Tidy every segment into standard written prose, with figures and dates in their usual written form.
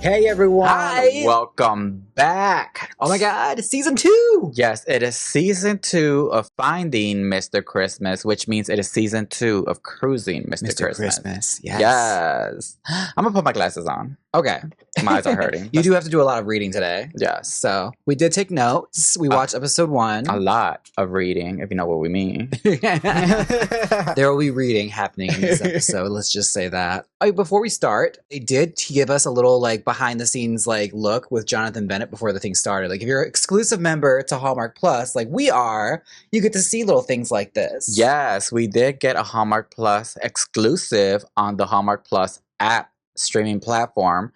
Hey everyone! Hi! Welcome back! Oh my god, it's season 2! Yes, it is season 2 of Finding Mr. Christmas, which means it is season 2 of Cruising Mr. Christmas. Yes. I'm gonna put my glasses on. Okay. My eyes are hurting. You do have to do a lot of reading today. Yes. So, we did take notes. We watched episode 1. A lot of reading, if you know what we mean. There will be reading happening in this episode. Let's just say that. Before we start, they did give us a little behind the scenes look with Jonathan Bennett before the thing started. If you're an exclusive member to Hallmark Plus, like we are, you get to see little things like this. Yes, we did get a Hallmark Plus exclusive on the Hallmark Plus app streaming platform.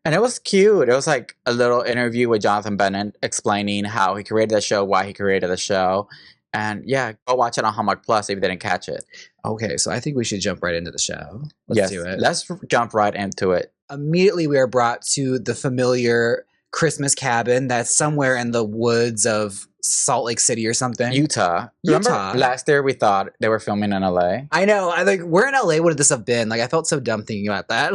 And it was cute. It was like a little interview with Jonathan Bennett explaining how he created the show, why he created the show. And yeah, go watch it on Hallmark Plus if you didn't catch it. Okay, so I think we should jump right into the show. Let's do it. Let's jump right into it. Immediately we are brought to the familiar Christmas cabin that's somewhere in the woods of Salt Lake City or something. Utah. Remember last year we thought they were filming in LA? I know. Where in LA would this have been? I felt so dumb thinking about that.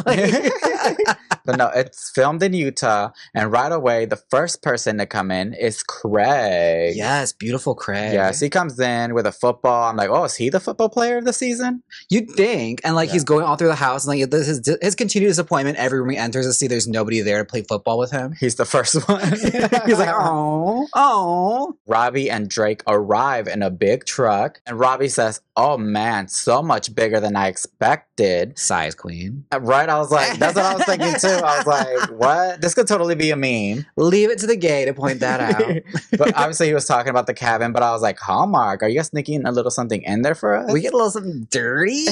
But no, it's filmed in Utah, and right away, the first person to come in is Craig. Yes, beautiful Craig. Yes, he comes in with a football. I'm like, oh, is he the football player of the season? You'd think. And he's going all through the house, and his continued disappointment every room he enters to see there's nobody there to play football with him. He's the first one. He's like, oh. Robbie and Drake arrive in a big truck, and Robbie says, oh man, so much bigger than I expected. Size queen. Right? I was like, that's what I was thinking too. I was like, what? This could totally be a meme. Leave it to the gay to point that out. But obviously he was talking about the cabin, but I was like, Hallmark, are you guys sneaking a little something in there for us? We get a little something dirty?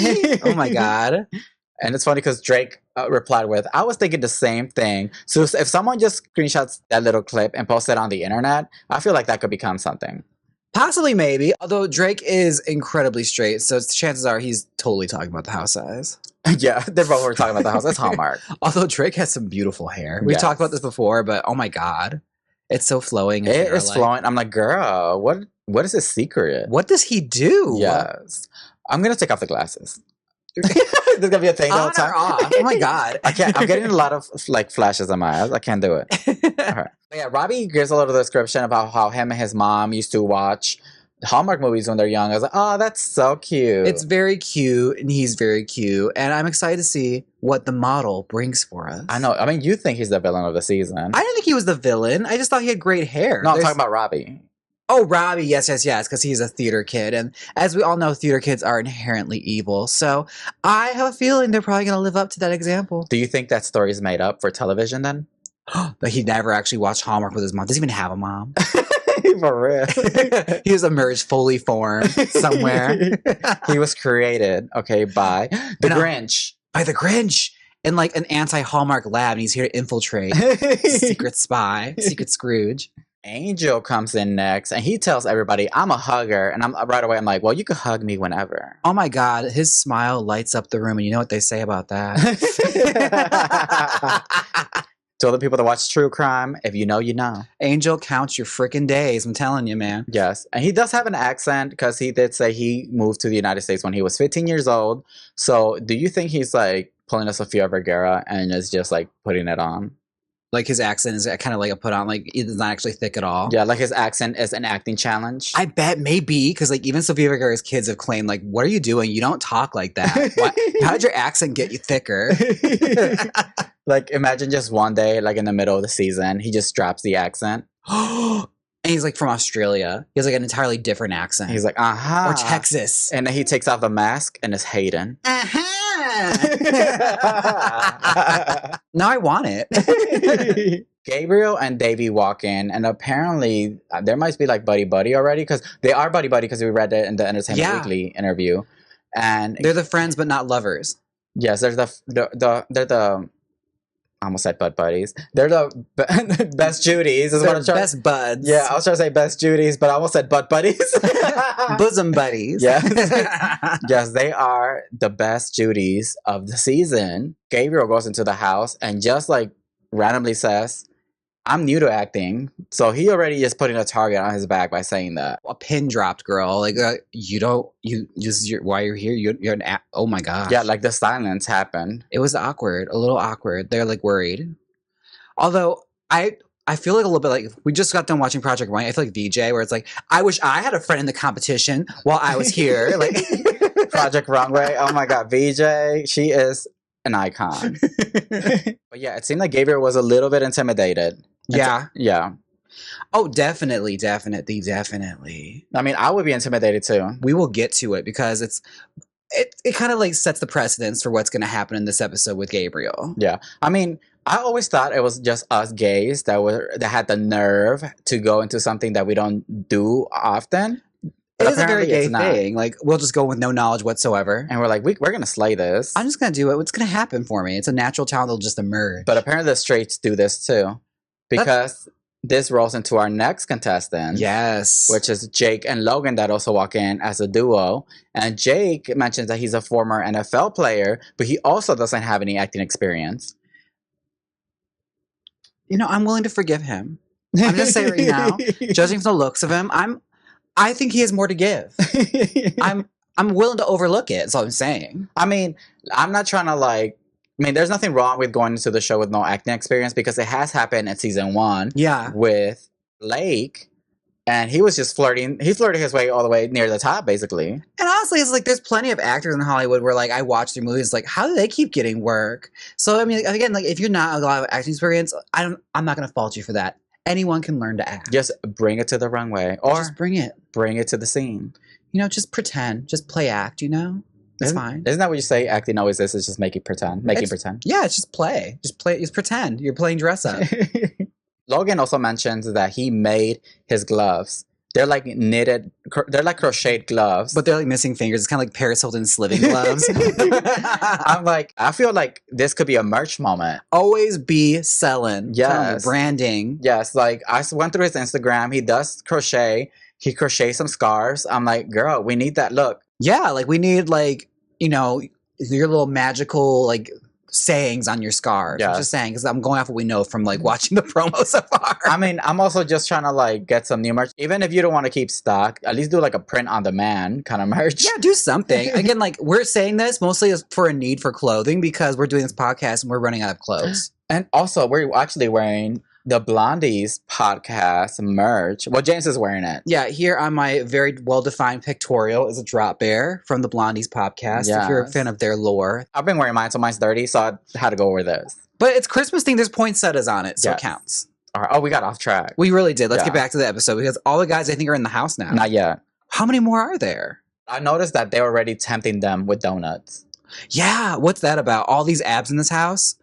Oh my God. And it's funny because Drake replied with, I was thinking the same thing. So if someone just screenshots that little clip and posts it on the internet, I feel like that could become something. Possibly, maybe. Although Drake is incredibly straight, so chances are he's totally talking about the house size. Yeah, they're both were talking about the house. It's Hallmark. Although Drake has some beautiful hair. We've talked about this before, but oh my God. It's so flowing. It is flowing. I'm like, girl, what is his secret? What does he do? Yes. I'm going to take off the glasses. There's going to be a thing the whole time. Off. Oh my God. I can't. I'm getting a lot of flashes on my eyes. I can't do it. All right. But yeah, Robbie gives a little description about how him and his mom used to watch Hallmark movies when they're young. I was like, oh, that's so cute. It's very cute, and he's very cute. And I'm excited to see what the model brings for us. I know. I mean, you think he's the villain of the season. I didn't think he was the villain. I just thought he had great hair. No, I'm talking about Robbie. Oh, Robbie, yes, because he's a theater kid. And as we all know, theater kids are inherently evil. So I have a feeling they're probably going to live up to that example. Do you think that story is made up for television then? That he never actually watched Hallmark with his mom. Does he even have a mom? For real. He was emerged fully formed somewhere. He was created, by the Grinch. By the Grinch. In an anti-Hallmark lab, and he's here to infiltrate. Secret spy. Secret Scrooge. Angel comes in next, and he tells everybody, I'm a hugger. And right away, I'm like, well, you can hug me whenever. Oh my God, his smile lights up the room, and you know what they say about that. To all the people that watch true crime, if you know, you know. Angel counts your freaking days, I'm telling you, man. Yes, and he does have an accent, because he did say he moved to the United States when he was 15 years old. So do you think he's pulling a Sofia Vergara and is just putting it on? His accent is kind of a put on, it's not actually thick at all. Yeah, his accent is an acting challenge. I bet maybe, because even Sofia Vergara's kids have claimed, what are you doing? You don't talk like that. How did your accent get you thicker? Imagine just one day, in the middle of the season, he just drops the accent. And he's from Australia. He has an entirely different accent. He's uh-huh. Or Texas. And then he takes off the mask and is Hayden. Uh-huh. Now I want it. Gabriel and Davey walk in, and apparently there might be buddy-buddy already, because they are buddy-buddy, because we read it in the Entertainment Weekly interview. And they're the friends but not lovers. Yes, they're the I almost said butt buddies. They're the best Judies. Best buds. Yeah, I was trying to say best Judies, but I almost said butt buddies. Bosom buddies. Yes. Yes, they are the best Judies of the season. Gabriel goes into the house and just randomly says, I'm new to acting. So he already is putting a target on his back by saying that. A pin dropped, girl. Why you're here? You're an oh my God. Yeah, the silence happened. It was awkward, a little awkward. They're worried. Although I feel like a little bit like we just got done watching Project Runway. I feel like VJ, where it's like, I wish I had a friend in the competition while I was here. Like Project Runway. Oh my God, VJ, she is an icon. But yeah, it seemed like Gabriel was a little bit intimidated. Yeah. Yeah. Oh, definitely. I mean, I would be intimidated too. We will get to it because it kind of like sets the precedence for what's going to happen in this episode with Gabriel. Yeah. I mean, I always thought it was just us gays that had the nerve to go into something that we don't do often. It is a very gay thing. Like, we'll just go with no knowledge whatsoever. And we're like, we're going to slay this. I'm just going to do it. What's going to happen for me? It's a natural talent that'll just emerge. But apparently the straights do this too. Because this rolls into our next contestant. Yes. Which is Jake and Logan that also walk in as a duo. And Jake mentions that he's a former NFL player, but he also doesn't have any acting experience. You know, I'm willing to forgive him. I'm just saying right now, judging from the looks of him, I think he has more to give. I'm willing to overlook it. That's all I'm saying. I mean, I'm not trying to there's nothing wrong with going into the show with no acting experience because it has happened in season 1. Yeah. With Lake. And he was just flirting. He flirted his way all the way near the top, basically. And honestly, it's like there's plenty of actors in Hollywood where like I watch their movies, like how do they keep getting work? So I mean, again, like if you're not a lot of acting experience, I'm not going to fault you for that. Anyone can learn to act. Just bring it to the runway, or just bring it to the scene. You know, just pretend, just play act. You know, it's fine. Isn't that what you say? Acting always is. It's just making pretend. Yeah, it's just play. Just pretend. You're playing dress up. Logan also mentions that he made his gloves. They're like knitted, they're like crocheted gloves. But they're like missing fingers. It's kind of like Paris Hilton's sliving gloves. I'm like, I feel like this could be a merch moment. Always be selling. Yes. Branding. Yes, like I went through his Instagram. He does crochet. He crochets some scarves. I'm like, girl, we need that look. Yeah, like we need like, you know, your little magical like sayings on your scarves. Yes. I'm just saying because I'm going off what we know from like watching the promo so far. I mean, I'm also just trying to like get some new merch. Even if you don't want to keep stock, at least do like a print on demand kind of merch. Yeah, do something. Again, like we're saying this mostly as for a need for clothing because we're doing this podcast and we're running out of clothes. And also, we're actually wearing the Blondies podcast merch. Well, Jaymes is wearing it. Yeah, here on my very well-defined pictorial is a drop bear from the Blondies podcast. Yes. If you're a fan of their lore. I've been wearing mine, so mine's dirty, so I had to go over this. But it's Christmas thing. There's poinsettias on it, so It counts. All right. Oh, we got off track. We really did. Let's get back to the episode because all the guys I think are in the house now. Not yet. How many more are there? I noticed that they were already tempting them with donuts. Yeah, what's that about? All these abs in this house?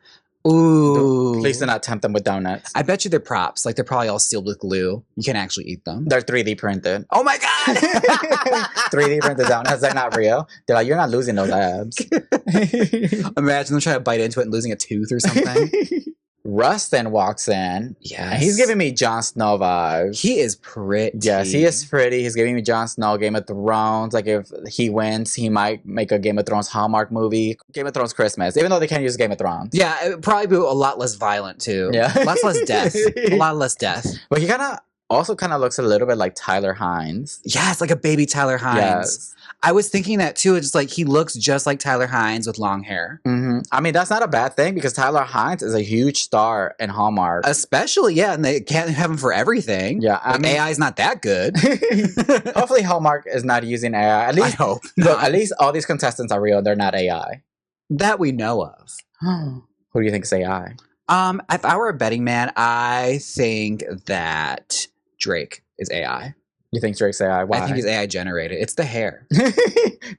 Ooh. Please do not tempt them with donuts. I bet you they're props. Like they're probably all sealed with glue. You can't actually eat them. They're 3D printed. Oh my God. 3D printed donuts. They're not real. They're like, you're not losing those abs. Imagine them trying to bite into it and losing a tooth or something. Rustin walks in. Yes. And he's giving me Jon Snow vibes. He is pretty. Yes, he is pretty. He's giving me Jon Snow, Game of Thrones. Like, if he wins, he might make a Game of Thrones Hallmark movie. Game of Thrones Christmas, even though they can't use Game of Thrones. Yeah, it would probably be a lot less violent, too. Yeah. Lots less death. A lot less death. But he also looks a little bit like Tyler Hines. Yeah, it's like a baby Tyler Hines. Yes. I was thinking that too. It's like he looks just like Tyler Hines with long hair. Mm-hmm. I mean, that's not a bad thing because Tyler Hines is a huge star in Hallmark. Especially, yeah, and they can't have him for everything. Yeah, I mean, AI is not that good. Hopefully, Hallmark is not using AI. At least, I hope. Look, at least all these contestants are real. They're not AI. That we know of. Who do you think is AI? If I were a betting man, I think that Drake is AI. You think Drake's AI? Why? I think he's AI generated. It's the hair.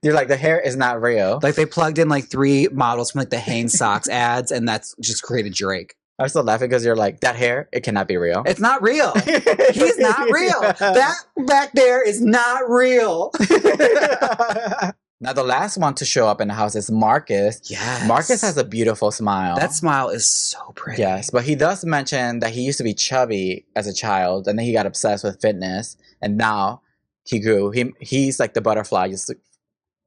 You're like, the hair is not real. Like they plugged in like 3 models from like the Hanes socks ads, and that's just created Drake. I'm still laughing because you're like, that hair, it cannot be real. It's not real. He's not real. That back there is not real. Now, the last one to show up in the house is Marcus. Yes. Marcus has a beautiful smile. That smile is so pretty. Yes, but he does mention that he used to be chubby as a child, and then he got obsessed with fitness, and now he grew. He's like the butterfly. Just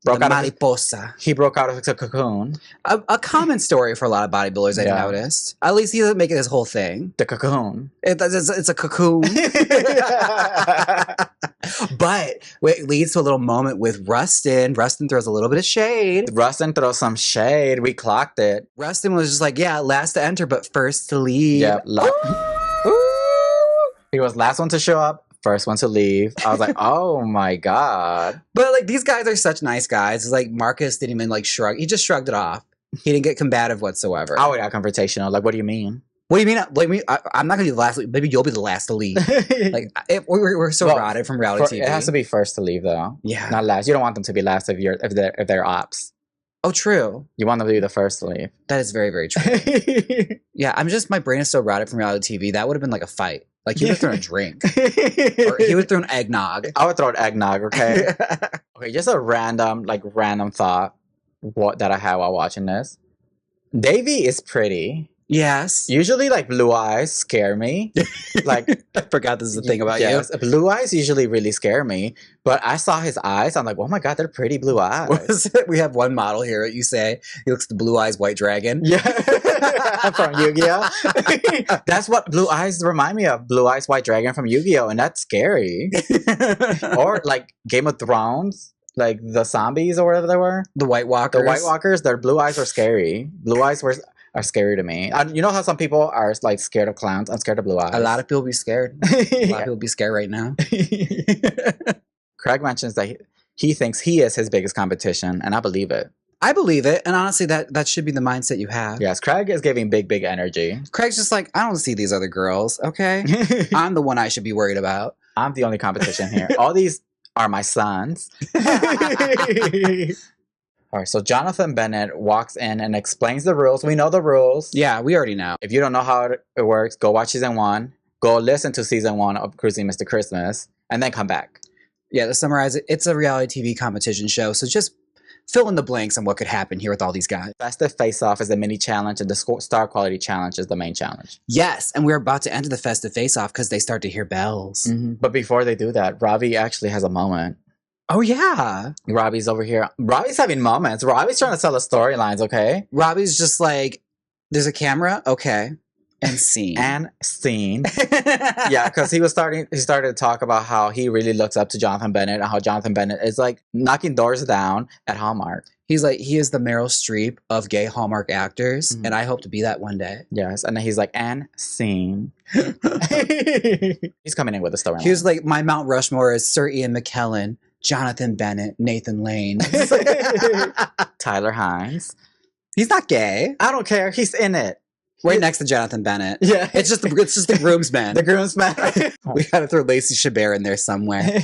broke out mariposa. He broke out of a cocoon. A common story for a lot of bodybuilders, I noticed. At least he doesn't make it his whole thing. The cocoon. It's a cocoon. But it leads to a little moment with Rustin. Rustin throws a little bit of shade. Rustin throws some shade. We clocked it. Rustin was just like, yeah, last to enter, but first to leave. Yeah. He was last one to show up, first one to leave. I was like, oh my God. But like these guys are such nice guys. It's like Marcus didn't even like shrug. He just shrugged it off. He didn't get combative whatsoever. I would got confrontational. Like, what do you mean? What do you mean? Like, I'm not gonna be the last. Maybe you'll be the last to leave. Like we're so rotted from reality TV. It has to be first to leave, though. Yeah, not last. You don't want them to be last if they're ops. Oh, true. You want them to be the first to leave. That is very, very true. Yeah, my brain is so rotted from reality TV. That would have been like a fight. Like he would have thrown a drink, or he would have thrown eggnog. I would throw an eggnog. Okay. Okay, just a random thought that I had while watching this. Davy is pretty. Yes. Usually, like, blue eyes scare me. Like, I forgot this is the thing about you. Blue eyes usually really scare me. But I saw his eyes. I'm like, oh my God, they're pretty blue eyes. What is it? We have one model here. You say he looks the blue eyes white dragon. Yeah, from Yu-Gi-Oh. That's what blue eyes remind me of. Blue eyes white dragon from Yu-Gi-Oh, and that's scary. Or like Game of Thrones. Like the zombies or whatever they were. The White Walkers. The White Walkers, their blue eyes are scary. Blue eyes are scary to me. You know how some people are like scared of clowns? I'm scared of blue eyes. A lot of people be scared. A lot of people be scared right now. Craig mentions that he thinks he is his biggest competition, and I believe it. I believe it, and honestly, that should be the mindset you have. Yes, Craig is giving big energy. Craig's just like, I don't see these other girls, okay? I'm the one I should be worried about. I'm the only competition here. All these are my sons. All right, so Jonathan Bennett walks in and explains the rules. We know the rules. Yeah, we already know. If you don't know how it works, go watch season 1. Go listen to season 1 of Cruising Mr. Christmas, and then come back. Yeah, to summarize it, it's a reality TV competition show, so just fill in the blanks on what could happen here with all these guys. Festive Face-Off is the mini challenge, and the Star Quality Challenge is the main challenge. Yes, and we're about to enter the Festive Face-Off because they start to hear bells. Mm-hmm. But before they do that, Ravi actually has a moment. Oh, yeah. Robbie's over here. Robbie's having moments. Robbie's trying to tell the storylines, okay? Robbie's just like, there's a camera? Okay. And scene. And scene. Yeah, because he started to talk about how he really looks up to Jonathan Bennett and how Jonathan Bennett is like knocking doors down at Hallmark. He's like, he is the Meryl Streep of gay Hallmark actors, and I hope to be that one day. Yes, and then he's like, and scene. He's coming in with a storyline. He was like, my Mount Rushmore is Sir Ian McKellen, Jonathan Bennett, Nathan Lane. Tyler Hines. He's not gay. I don't care. He's in it. Right next to Jonathan Bennett. Yeah. It's just the groomsman. The groomsman. We gotta throw Lacey Chabert in there somewhere.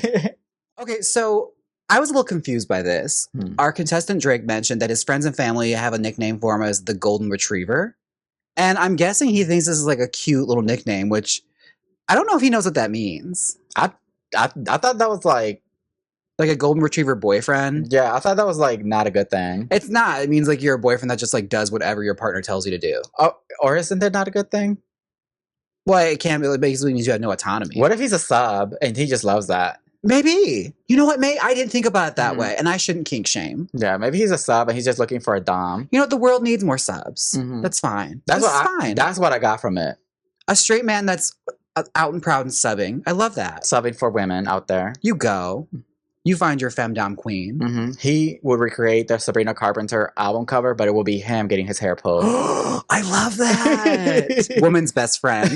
Okay, so I was a little confused by this. Our contestant Drake mentioned that his friends and family have a nickname for him as the Golden Retriever. And I'm guessing he thinks this is like a cute little nickname, which I don't know if he knows what that means. I thought that was like a golden retriever boyfriend. Yeah, I thought that was like not a good thing. It's not. It means like you're a boyfriend that just like does whatever your partner tells you to do. Oh, or isn't that not a good thing? Well, it can't be. It basically means you have no autonomy. What if he's a sub and he just loves that? Maybe. You know what, May? I didn't think about it that way, and I shouldn't kink shame. Yeah, maybe he's a sub and he's just looking for a dom. You know what? The world needs more subs. That's fine. That's fine. That's what I got from it. A straight man that's out and proud and subbing. I love that. Subbing for women out there. You go. You find your femdom queen. He would recreate the Sabrina Carpenter album cover, but it will be him getting his hair pulled. I love that. Woman's best friend.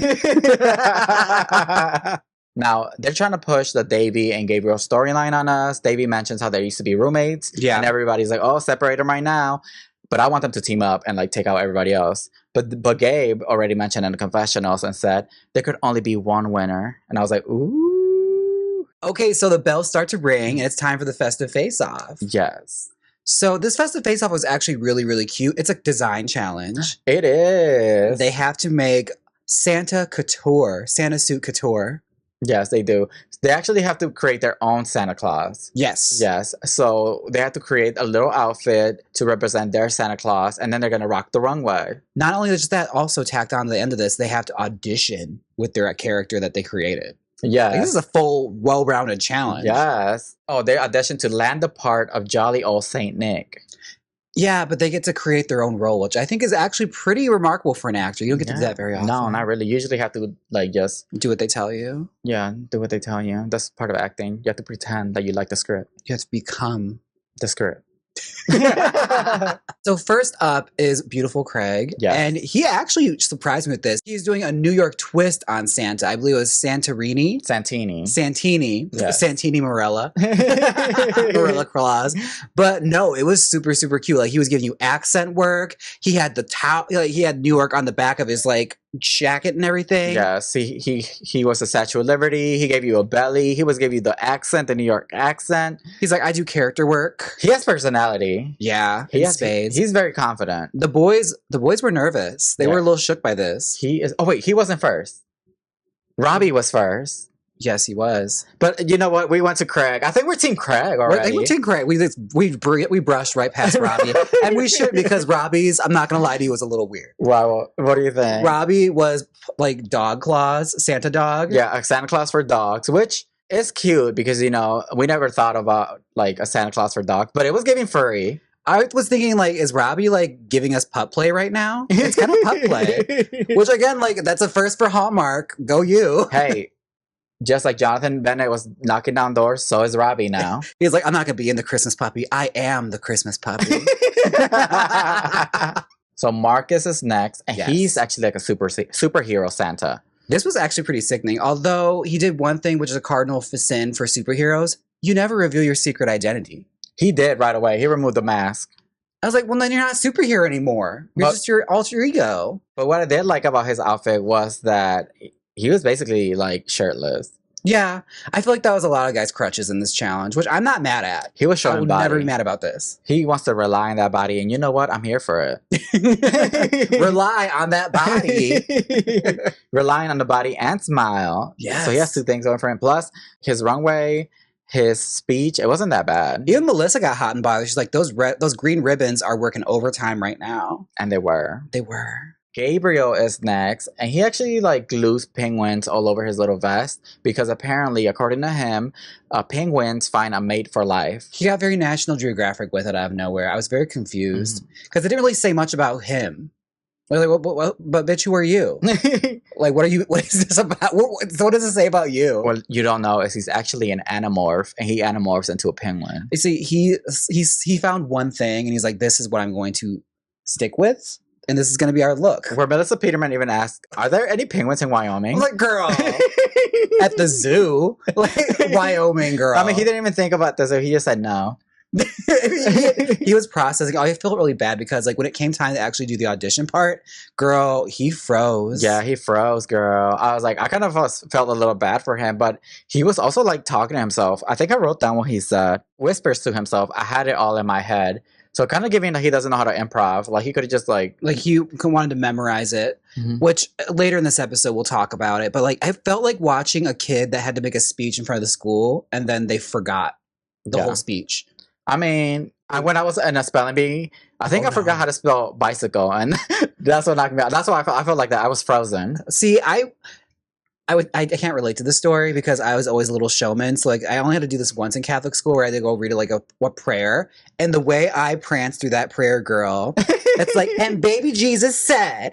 Now, they're trying to push the Davy and Gabriel storyline on us. Davy mentions how they used to be roommates. Yeah. And everybody's like, oh, separate them right now. But I want them to team up and like take out everybody else. But Gabe already mentioned in the confessionals and said there could only be one winner. And I was like, ooh. Okay, so the bells start to ring and it's time for the Festive Face-Off. Yes. So this Festive Face-Off was actually really, really cute. It's a design challenge. It is. They have to make Santa suit couture. Yes, they do. They actually have to create their own Santa Claus. Yes. Yes. So they have to create a little outfit to represent their Santa Claus, and then they're going to rock the runway. Not only just that, also tacked on to the end of this, they have to audition with their character that they created. Yes. Like, this is a full, well-rounded challenge. Yes. Oh, they auditioned to land the part of jolly old Saint Nick. Yeah, but they get to create their own role, which I think is actually pretty remarkable for an actor. You don't get to do that very often. No, not really. You usually have to like just do what they tell you. Yeah, do what they tell you. That's part of acting. You have to pretend that you like the script. You have to become the script. So first up is Beautiful Craig. Yes. And he actually surprised me with this. He's doing a New York twist on Santa. I believe it was Santini. Yes. Santini Morella. Morella Claus. But no, it was super, super cute. Like he was giving you accent work. He had the towel, like, he had New York on the back of his like jacket and everything. Yes, he was a Statue of Liberty. He gave you a belly. He was giving you the accent, the New York accent. He's like, I do character work. He has personality. Yeah, he has spades. He's very confident. The boys were nervous. They were a little shook by this. He is. Oh wait, he wasn't first. Robbie was first. Yes, he was. But you know what? We went to Craig. I think we're Team Craig already. I think we're Team Craig. We brushed right past Robbie. And we should, because Robbie's, I'm not going to lie to you, was a little weird. Wow. What do you think? Robbie was like dog claws, Santa dog. Yeah, a Santa Claus for dogs, which is cute because, you know, we never thought about like a Santa Claus for dogs, but it was giving furry. I was thinking, like, is Robbie, like, giving us pup play right now? It's kind of pup play. Which, again, like, that's a first for Hallmark. Go you. Hey. Just like Jonathan Bennett was knocking down doors, so is Robbie now. He's like, I'm not going to be in the Christmas puppy. I am the Christmas puppy. So Marcus is next, and he's actually like a superhero Santa. This was actually pretty sickening. Although he did one thing, which is a cardinal sin for superheroes. You never reveal your secret identity. He did right away. He removed the mask. I was like, well, then you're not a superhero anymore. You're just your alter ego. But what I did like about his outfit was that he was basically like shirtless. Yeah, I feel like that was a lot of guys' crutches in this challenge, which I'm not mad at. He was showing body. I would never be mad about this. He wants to rely on that body, and you know what? I'm here for it. Rely on that body. Relying on the body and smile. Yes. So he has two things going for him. Plus, his runway, his speech, it wasn't that bad. Even Melissa got hot and bothered. She's like, those green ribbons are working overtime right now. And they were. They were. Gabriel is next, and he actually like glues penguins all over his little vest because apparently, according to him, penguins find a mate for life. He got very National Geographic with it out of nowhere. I was very confused because it didn't really say much about him. Like, but bitch, who are you? Like, what are you? What is this about? What does it say about you? Well, you don't know is he's actually an animorph, and he animorphs into a penguin. You see, he found one thing, and he's like, this is what I'm going to stick with. And this is going to be our look. Where Melissa Peterman even asked, are there any penguins in Wyoming? I'm like, girl. At the zoo? Like, Wyoming, girl. I mean, he didn't even think about this. He just said no. He was processing. I felt really bad because, like, when it came time to actually do the audition part, girl, he froze. Yeah, he froze, girl. I was like, I kind of felt a little bad for him, but he was also, like, talking to himself. I think I wrote down what he said. Whispers to himself, I had it all in my head. So kind of giving that he doesn't know how to improv. Like, he could have just, like he wanted to memorize it, which later in this episode we'll talk about it. But, like, I felt like watching a kid that had to make a speech in front of the school and then they forgot the whole speech. I mean, when I was in a spelling bee, I think I forgot how to spell bicycle, and that's what knocked me out. That's why I felt like that. I was frozen. See, I can't relate to this story because I was always a little showman. So, like, I only had to do this once in Catholic school where I had to go read a prayer. And the way I pranced through that prayer, girl, it's like, and baby Jesus said.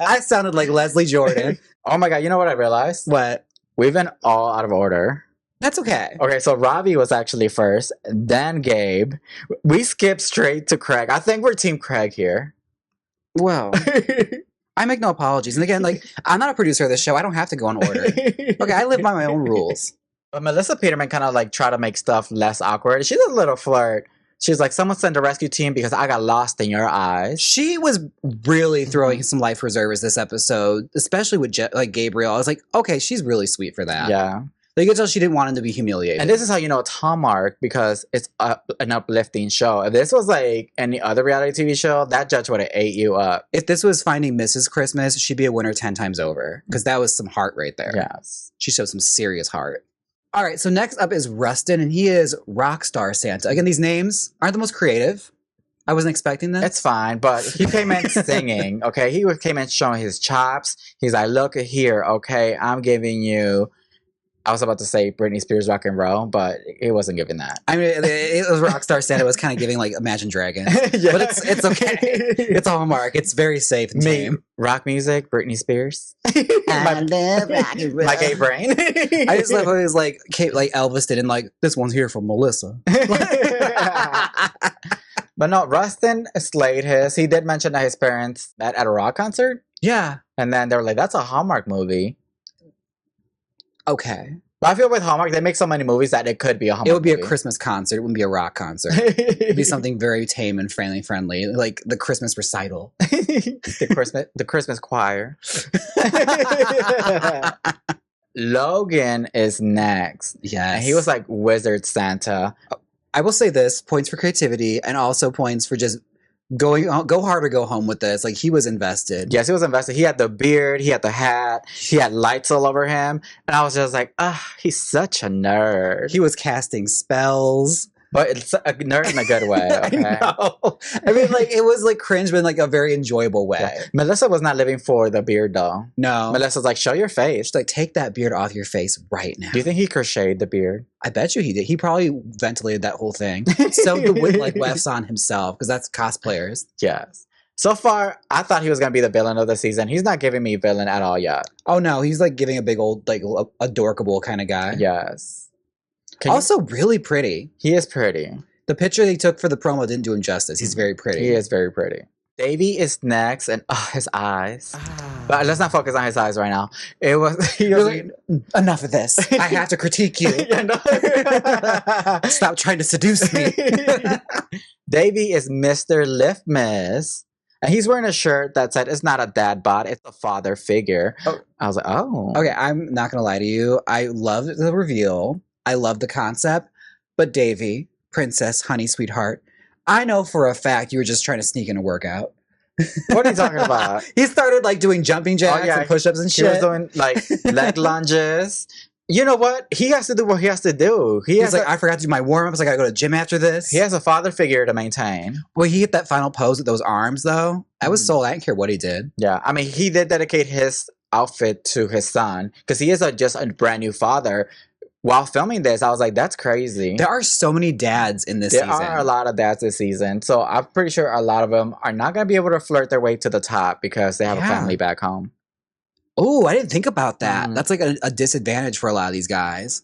I sounded like Leslie Jordan. Oh my God. You know what I realized? What? We've been all out of order. That's okay. Okay, so Robbie was actually first, then Gabe. We skipped straight to Craig. I think we're Team Craig here. Well, I make no apologies. And again, like, I'm not a producer of this show. I don't have to go in order. Okay, I live by my own rules. But Melissa Peterman kind of like try to make stuff less awkward. She's a little flirt. She's like, someone sent a rescue team because I got lost in your eyes. She was really throwing some life reserves this episode, especially with Gabriel. I was like, okay, she's really sweet for that. Yeah. Like, you could tell she didn't want him to be humiliated. And this is how you know it's Hallmark, because it's an uplifting show. If this was like any other reality TV show, that judge would have ate you up. If this was Finding Mrs. Christmas, she'd be a winner 10 times over. Because that was some heart right there. Yes. She showed some serious heart. All right, so next up is Rustin, and he is Rockstar Santa. Again, these names aren't the most creative. I wasn't expecting this. It's fine, but he came in singing, okay? He came in showing his chops. He's like, look here, okay? I'm giving you I was about to say Britney Spears Rock and Roll, but it wasn't giving that. I mean, it was Rockstar Santa. It was kind of giving like Imagine Dragons, Yeah. but it's okay. It's a Hallmark. It's very safe and tame. Rock music, Britney Spears. I love rock and roll. My gay brain. I just love how he was like Elvis did, and like this one's here for Melissa. But no, Rustin slayed his. He did mention that his parents met at a rock concert. Yeah. And then they were like, that's a Hallmark movie. Okay. But I feel with Hallmark, they make so many movies that it could be a Hallmark It would be movie. a Christmas concert. It wouldn't be a rock concert. It'd be something very tame and friendly, like the Christmas recital. the Christmas choir. Logan is next. Yes. And he was like Wizard Santa. I will say this, points for creativity and also points for just go hard or go home with this. Like he was invested. Yes, he was invested. He had the beard, he had the hat, he had lights all over him. And I was just like, he's such a nerd. He was casting spells. But it's a nerd in a good way, okay? I know. I mean, like, it was like cringe, but in like a very enjoyable way. Yeah. Melissa was not living for the beard, though. No. Melissa's like, show your face. She's like, take that beard off your face right now. Do you think he crocheted the beard? I bet you he did. He probably ventilated that whole thing. Sewed the like wefts on himself, because that's cosplayers. Yes. So far, I thought he was going to be the villain of the season. He's not giving me villain at all yet. Oh, no. He's like giving a big old, like, adorkable kind of guy. Yes. Also, really pretty. He is pretty. The picture they took for the promo didn't do him justice. He's very pretty. He is very pretty. Davey is next, and his eyes. But let's not focus on his eyes right now. Enough of this. I have to critique you. Stop trying to seduce me. Davey is Mr. Liftmas. And he's wearing a shirt that said, it's not a dad bod, it's a father figure. Oh. I was like, oh. Okay, I'm not going to lie to you. I loved the reveal. I love the concept. But Davey, princess, honey, sweetheart, I know for a fact you were just trying to sneak in a workout. What are you talking about? He started like doing jumping jacks and push-ups and shit. He was doing like leg lunges. You know what? He has to do what he has to do. He's like, I forgot to do my warm-ups. I got to go to the gym after this. He has a father figure to maintain. Well, he hit that final pose with those arms, though. I was sold. I didn't care what he did. Yeah. I mean, he did dedicate his outfit to his son because he is just a brand new father. While filming this, I was like, that's crazy. There are so many dads in this season. There are a lot of dads this season. So I'm pretty sure a lot of them are not going to be able to flirt their way to the top because they have a family back home. Oh, I didn't think about that. That's like a disadvantage for a lot of these guys.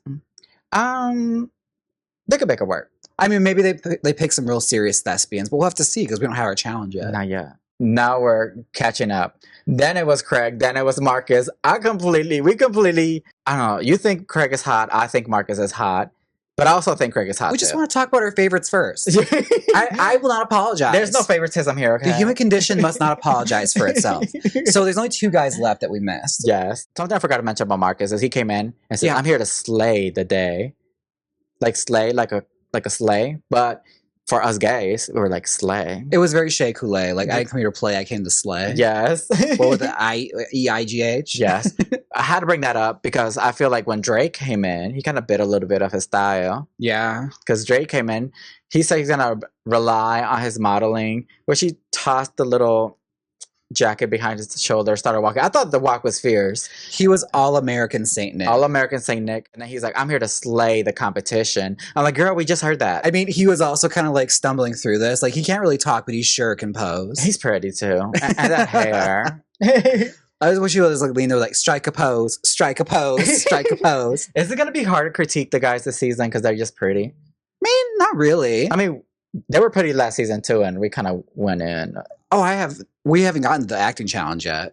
They could make it work. I mean, maybe they pick some real serious thespians, but we'll have to see because we don't have our challenge yet. Not yet. Now we're catching up. Then it was Craig. Then it was Marcus. I don't know. You think Craig is hot. I think Marcus is hot. But I also think Craig is hot, We just want to talk about our favorites first. I will not apologize. There's no favoritism here, okay? The human condition must not apologize for itself. So there's only 2 guys left that we missed. Yes. Something I forgot to mention about Marcus is he came in and said, I'm here to slay the day. Like slay, like a sleigh. But for us gays, we were like slay. It was very Shea Coulee. Like, I didn't come here to play, I came to slay. Yes. What was the EIGH? Yes. I had to bring that up because I feel like when Drake came in, he kind of bit a little bit of his style. Yeah. Because Drake came in, he said he's going to rely on his modeling, which he tossed the little jacket behind his shoulder, started walking. I thought the walk was fierce. He was all American Saint Nick. All American Saint Nick. And then he's like, I'm here to slay the competition. I'm like, girl, we just heard that. I mean, he was also kind of like stumbling through this. Like, he can't really talk, but he sure can pose. He's pretty too. And that hair. I just wish he was like leaning there like, strike a pose, strike a pose, strike a pose. Is it going to be hard to critique the guys this season because they're just pretty? I mean, not really. I mean, they were pretty last season too, and we kind of went in. Oh, we haven't gotten to the acting challenge yet.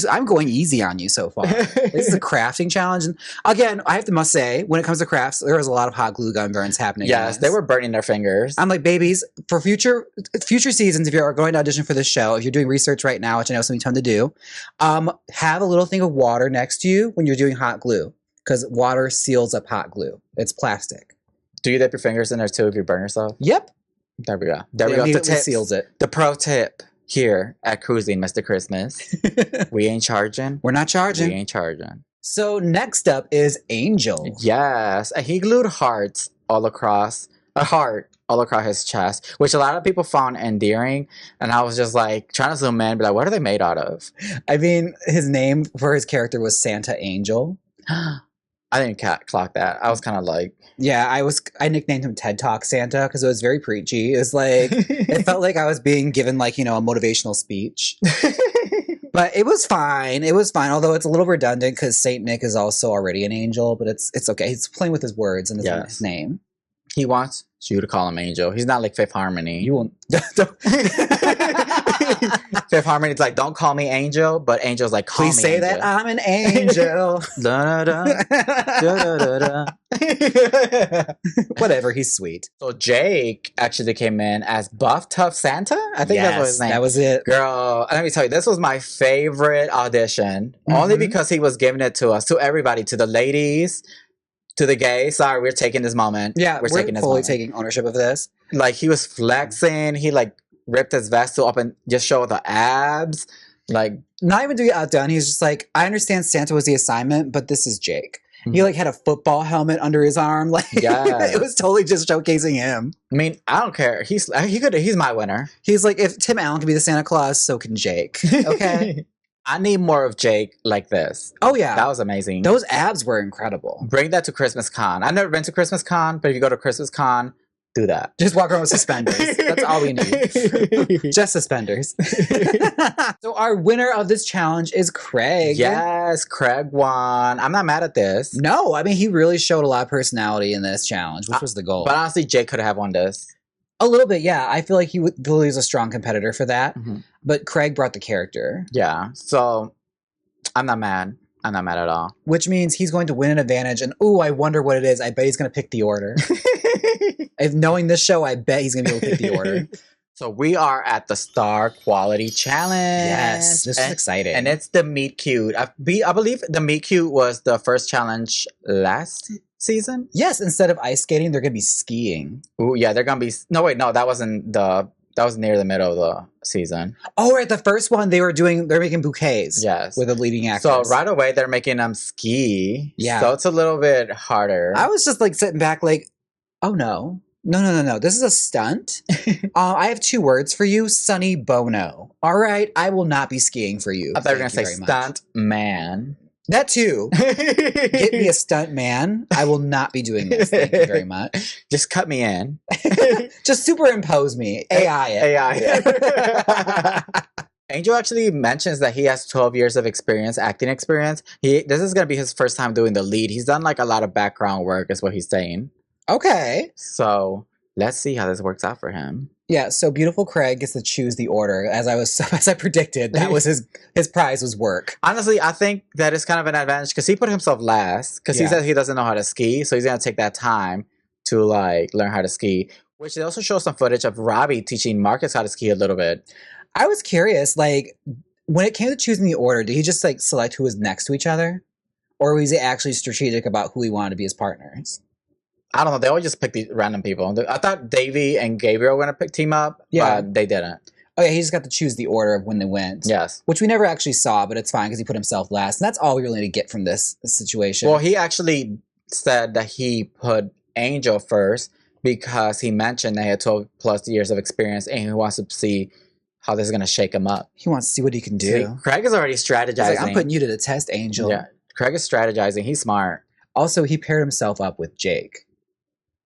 I'm going easy on you so far. This is a crafting challenge. And again, I must say, when it comes to crafts, there was a lot of hot glue gun burns happening. Yes, they were burning their fingers. I'm like, babies, for future seasons, if you're going to audition for this show, if you're doing research right now, which I know is something ton to do, have a little thing of water next to you when you're doing hot glue. Because water seals up hot glue. It's plastic. Do you dip your fingers in there too if you burn yourself? Yep. There we go. There we go. The tip seals it. The pro tip here at Cruising, Mr. Christmas. We ain't charging. We're not charging. We ain't charging. So next up is Angel. Yes. And he glued hearts all across his chest, which a lot of people found endearing. And I was just like trying to zoom in, but like, what are they made out of? I mean, his name for his character was Santa Angel. I didn't clock that. I was kind of like, Yeah, I nicknamed him TED Talk Santa because it was very preachy. It was like, it felt like I was being given like, a motivational speech. But it was fine. It was fine, although it's a little redundant because Saint Nick is also already an angel, but it's okay. He's playing with his words and his name. He wants you to call him Angel. He's not like Fifth Harmony. You won't. Fifth Harmony's like, don't call me Angel, but Angel's like, call Please me say Angel. that I'm an angel. Da, da, da, da, da. Whatever, he's sweet. So Jake actually came in as Buff Tough Santa. I think that was his name. That was it. Girl, let me tell you, this was my favorite audition. Only because he was giving it to us, to everybody, to the ladies, to the gays. Sorry, we're taking this moment. Yeah, we're taking this fully moment. taking ownership of this. Like, he was flexing. He, like, ripped his vest up and just showed the abs. Like, not even to be outdone, he's just like, I understand Santa was the assignment, but this is Jake. He like had a football helmet under his arm. Like, it was totally just showcasing him. I mean, I don't care. He's my winner. He's like, if Tim Allen can be the Santa Claus, so can Jake. Okay. I need more of Jake like this. Oh yeah, that was amazing. Those abs were incredible. Bring that to Christmas Con. I've never been to Christmas Con, but if you go to Christmas Con, do that. Just walk around with suspenders. That's all we need. Just suspenders. So our winner of this challenge is Craig. Yes, Craig won. I'm not mad at this. No, I mean, he really showed a lot of personality in this challenge, which was the goal. But honestly, Jake could have won this. A little bit, yeah. I feel like he was a strong competitor for that. But Craig brought the character. Yeah. So I'm not mad. I'm not mad at all. Which means he's going to win an advantage. And ooh, I wonder what it is. I bet he's going to pick the order. If knowing this show, I bet he's going to be able to pick the order. So we are at the Star Quality Challenge. Yes, this is exciting. And it's the Meet Cute. I believe the Meet Cute was the first challenge last season. Yes, instead of ice skating, they're going to be skiing. Ooh, yeah, they're going to be... No, wait, no, that was near the middle of the season. Oh, right, the first one they're making bouquets. Yes. With a leading actress. So right away, they're making them ski. Yeah. So it's a little bit harder. I was just like sitting back like, oh no. No. This is a stunt. I have 2 words for you. Sonny Bono. All right. I will not be skiing for you. I thought you were going to say stunt man. That too. Get me a stunt man. I will not be doing this. Thank you very much. Just cut me in. Just superimpose me. AI it. AI. Angel actually mentions that he has 12 years of acting experience. This is going to be his first time doing the lead. He's done like a lot of background work is what he's saying. Okay. So let's see how this works out for him. Yeah, so beautiful Craig gets to choose the order. As I predicted, that was his prize was work. Honestly, I think that is kind of an advantage because he put himself last because he said he doesn't know how to ski, so he's gonna take that time to like learn how to ski. Which they also show some footage of Robbie teaching Marcus how to ski a little bit. I was curious, like when it came to choosing the order, did he just like select who was next to each other, or was he actually strategic about who he wanted to be his partners? I don't know. They always just pick these random people. I thought Davey and Gabriel were going to team up, but they didn't. Oh, yeah, he just got to choose the order of when they went. Yes. Which we never actually saw, but it's fine because he put himself last. And that's all we really need to get from this situation. Well, he actually said that he put Angel first because he mentioned they had 12 plus years of experience and he wants to see how this is going to shake him up. He wants to see what he can do. See, Craig is already strategizing. He's like, I'm putting you to the test, Angel. Yeah, Craig is strategizing. He's smart. Also, he paired himself up with Jake,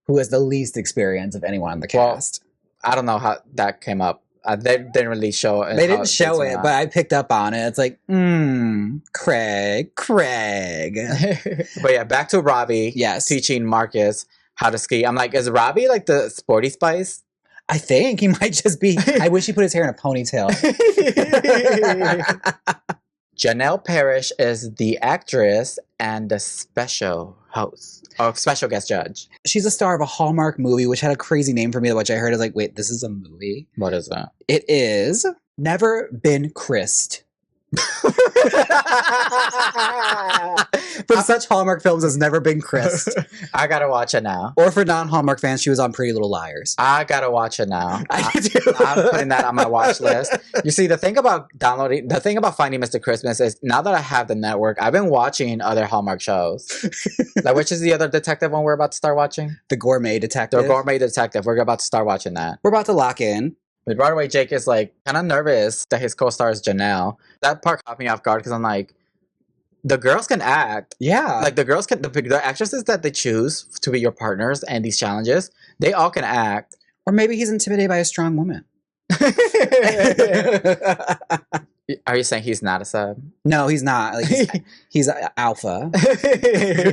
who has the least experience of anyone in the cast. I don't know how that came up. They didn't really show it. They didn't show it, but I picked up on it. It's like, Craig. But yeah, back to Robbie. Yes. Teaching Marcus how to ski. I'm like, is Robbie like the sporty spice? I think he might just be. I wish he put his hair in a ponytail. Janelle Parrish is the actress and the special host, or special guest judge. She's a star of a Hallmark movie, which had a crazy name for me, which I heard is like, wait, this is a movie? What is that? It is Never Been Christ. From such Hallmark films as Never Been Christ. I gotta watch it now. Or for non-Hallmark fans, she was on Pretty Little Liars. I gotta watch it now. I do. I'm putting that on my watch list. You see, the thing about finding Mr. Christmas is now that I have the network, I've been watching other Hallmark shows. Like, which is the other detective one we're about to start watching? The Gourmet Detective. The Gourmet Detective. We're about to start watching that. We're about to lock in. But right away, Jake is like kind of nervous that his co-star is Janelle. That part caught me off guard because I'm like, the girls can act. Yeah. Like the girls can, the actresses that they choose to be your partners and these challenges, they all can act. Or maybe he's intimidated by a strong woman. Are you saying he's not a sub? No, he's not. Like, he's alpha,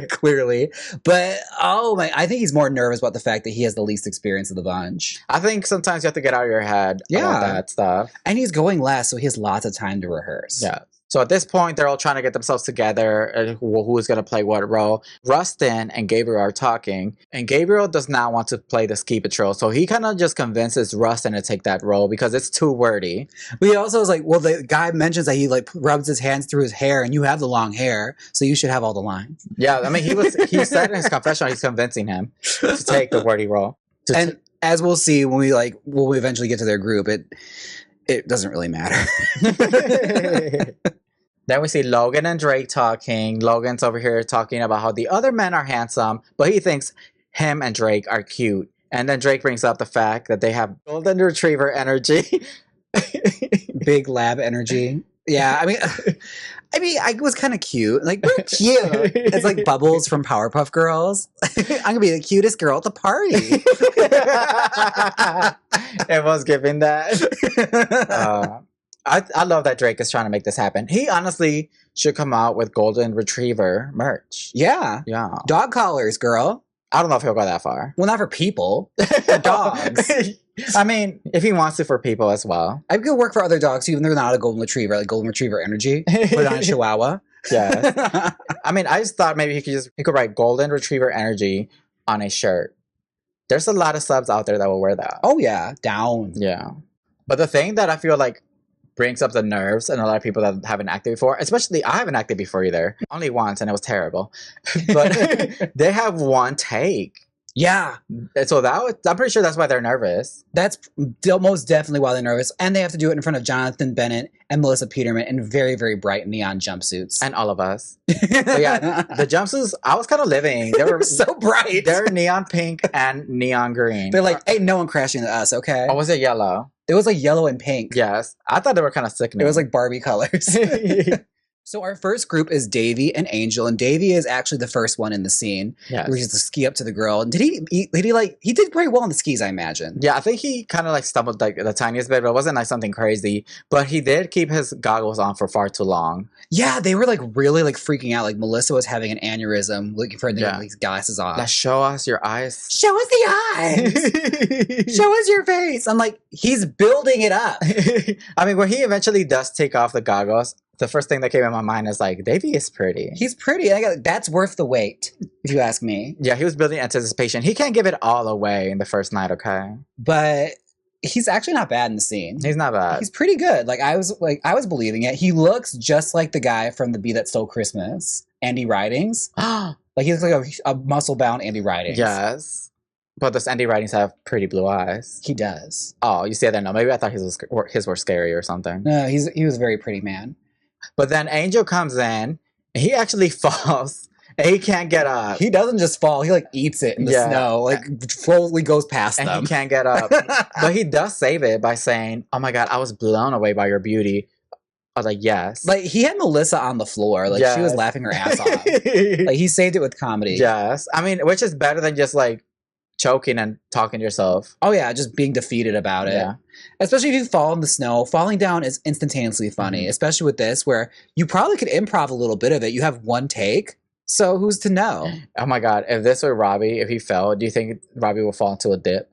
clearly. But I think he's more nervous about the fact that he has the least experience of the bunch. I think sometimes you have to get out of your head about that stuff. And he's going last, so he has lots of time to rehearse. Yeah. So at this point, they're all trying to get themselves together. Who's going to play what role? Rustin and Gabriel are talking, and Gabriel does not want to play the ski patrol. So he kind of just convinces Rustin to take that role because it's too wordy. But he also is like, well, the guy mentions that he like rubs his hands through his hair, and you have the long hair, so you should have all the lines. Yeah, I mean, he said in his confessional he's convincing him to take the wordy role. And as we'll see when we eventually get to their group, it doesn't really matter. Then we see Logan and Drake talking. Logan's over here talking about how the other men are handsome, but he thinks him and Drake are cute. And then Drake brings up the fact that they have golden retriever energy. Big lab energy. Yeah, I mean, I was kind of cute. Like, we're cute. It's like Bubbles from Powerpuff Girls. I'm going to be the cutest girl at the party. It was giving that. I love that Drake is trying to make this happen. He honestly should come out with golden retriever merch. Yeah. Yeah. Dog collars, girl. I don't know if he'll go that far. Well, not for people. For dogs. I mean, if he wants to for people as well. I could work for other dogs, even though they're not a golden retriever, like golden retriever energy. Put it on a chihuahua. Yeah. I mean, I just thought maybe he could write golden retriever energy on a shirt. There's a lot of subs out there that will wear that. Oh, yeah. Down. Yeah. But the thing that I feel like brings up the nerves and a lot of people that haven't acted before, especially I haven't acted before either. Only once, and it was terrible. But they have one take. Yeah. So I'm pretty sure that's why they're nervous. That's most definitely why they're nervous. And they have to do it in front of Jonathan Bennett and Melissa Peterman in very, very bright neon jumpsuits. And all of us. So yeah, the jumpsuits, I was kind of living. They were so bright. They're neon pink and neon green. They're like, ain't no one crashing into us, okay? Or was it yellow? It was like yellow and pink. Yes. I thought they were kind of sickening. It was like Barbie colors. So our first group is Davy and Angel, and Davy is actually the first one in the scene. Yes. Where he's to ski up to the girl. And he did pretty well on the skis, I imagine. Yeah, I think he kind of like stumbled like the tiniest bit, but it wasn't like something crazy. But he did keep his goggles on for far too long. Yeah, they were like really like freaking out. Like Melissa was having an aneurysm looking for these glasses off. Now show us your eyes. Show us the eyes. Show us your face. I'm like, he's building it up. I mean, when he eventually does take off the goggles, the first thing that came in my mind is like, Davey is pretty. He's pretty. That's worth the wait, if you ask me. Yeah, he was building anticipation. He can't give it all away in the first night, okay? But he's actually not bad in the scene. He's not bad. He's pretty good. I was believing it. He looks just like the guy from The Bee That Stole Christmas, Andy Ridings. He looks like a muscle-bound Andy Ridings. Yes. But does Andy Ridings have pretty blue eyes? He does. Oh, you see, I don't know. Maybe I thought his were scary or something. No, he was a very pretty man. But then Angel comes in, and he actually falls, and he can't get up. He doesn't just fall, he eats it in the snow, slowly goes past them. And he can't get up. But he does save it by saying, oh my God, I was blown away by your beauty. I was like, yes. He had Melissa on the floor. She was laughing her ass off. He saved it with comedy. Yes. I mean, which is better than just choking and talking to yourself. Oh yeah, just being defeated about it. Yeah. Especially if you fall in the snow, falling down is instantaneously funny, especially with this where you probably could improv a little bit of it. You have one take, so who's to know? Oh my God, if this were Robbie, if he fell, do you think Robbie will fall into a dip?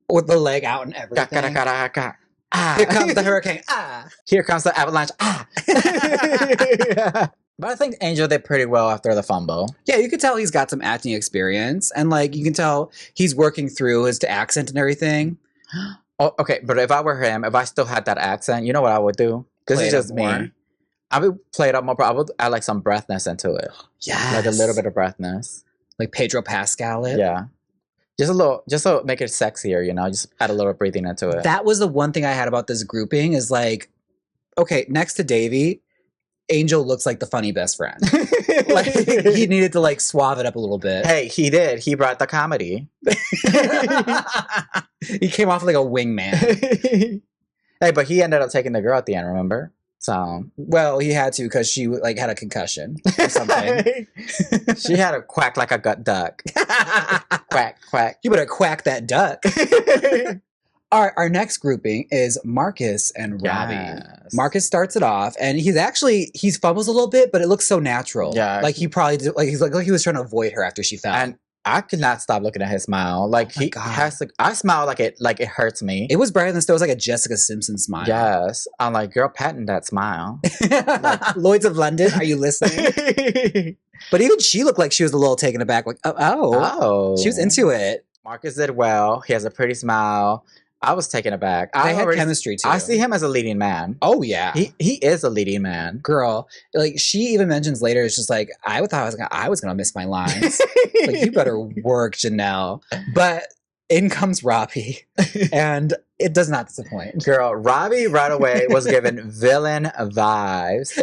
With the leg out and everything. Here comes the hurricane. Here comes the avalanche. But I think Angel did pretty well after the fumble. Yeah, you could tell he's got some acting experience. And you can tell he's working through his accent and everything. Oh, okay, but if I were him, if I still had that accent, you know what I would do? This is just me. I would play it up more. I would add some breathness into it. Yeah. A little bit of breathness. Like Pedro Pascal it. Yeah. Just a little, just to make it sexier, just add a little breathing into it. That was the one thing I had about this grouping is okay, next to Davey, Angel looks like the funny best friend. He needed to suave it up a little bit. Hey, he did. He brought the comedy. He came off like a wingman. Hey, but he ended up taking the girl at the end, remember? So Well, he had to because she like had a concussion or something. she had a quack like a gut duck. Quack, quack. You better quack that duck. Our next grouping is Marcus and Robbie. Yes. Marcus starts it off, and he fumbles a little bit, but it looks so natural. Yeah. Like he probably did, like he was trying to avoid her after she fell. And I could not stop looking at his smile. Like my he God. has to. I smile like it hurts me. It was brighter than snow. It was like a Jessica Simpson smile. Yes, I'm like, girl, patent that smile. Lloyd's of London, are you listening? But even she looked like she was a little taken aback. Like, oh, she was into it. Marcus did well. He has a pretty smile. I was taken aback. They had chemistry too. I see him as a leading man. Oh yeah, he is a leading man. Girl, like she even mentions later, it's just like I thought I was gonna miss my lines. Like you better work, Janelle. But in comes Robbie, and it does not disappoint. Girl, Robbie right away was given villain vibes.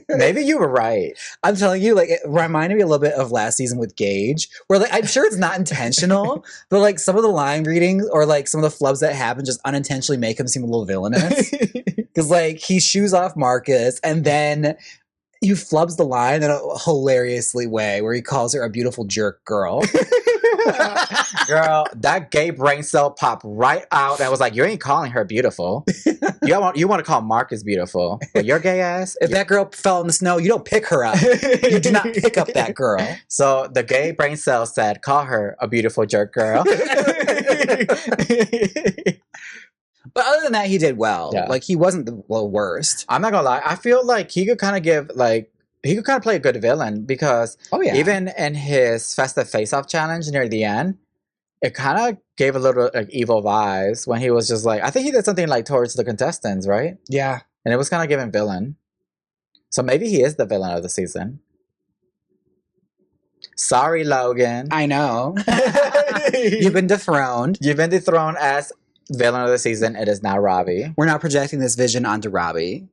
Maybe you were right. I'm telling you, like it reminded me a little bit of last season with Gage, where like I'm sure it's not intentional, but like some of the line readings or like some of the flubs that happen just unintentionally make him seem a little villainous. Because like he shoos off Marcus, and then he flubs the line in a hilariously way where he calls her a beautiful jerk girl. Girl, that gay brain cell popped right out. I was like, you ain't calling her beautiful. You want to call Marcus beautiful, but your gay ass. If that girl fell in the snow, you don't pick her up. You do not pick up that girl. So the gay brain cell said, call her a beautiful jerk girl. But other than that, he did well. Yeah. Like he wasn't the worst. I'm not gonna lie. I feel like he could kind of play a good villain because even in his Festive face-off challenge near the end, it kind of gave a little like evil vibes when he was just like, I think he did something like towards the contestants, right? Yeah. And it was kind of giving villain. So maybe he is the villain of the season. Sorry, Logan. I know. You've been dethroned. You've been dethroned as villain of the season. It is now Robbie. We're not projecting this vision onto Robbie.